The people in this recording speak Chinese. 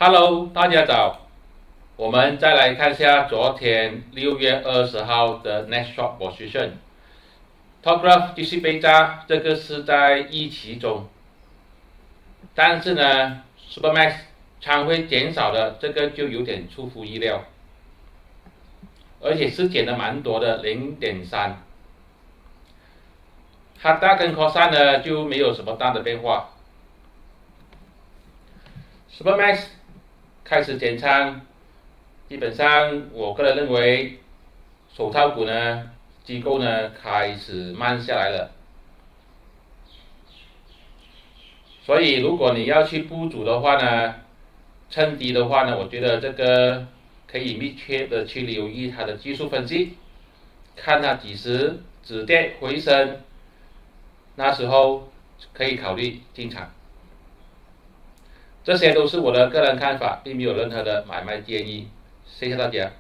Hello，大家早。我们再来看一下昨天6月20号的 Next Short Position。Top Graph 继续被炸，这个是在预期中，但是呢 ，Supermax 仓位减少的，这个就有点出乎意料，而且是减的蛮多的0.3。哈达跟 Cosan 呢就没有什么大的变化。Supermax 开始减仓，基本上我个人认为，手套股呢，机构呢开始慢下来了。所以如果你要去布局的话呢，趁低的话呢，我觉得这个可以密切的去留意它的技术分析，看它几时止跌回升，那时候可以考虑进场。这些都是我的个人看法，并没有任何的买卖建议。谢谢大家。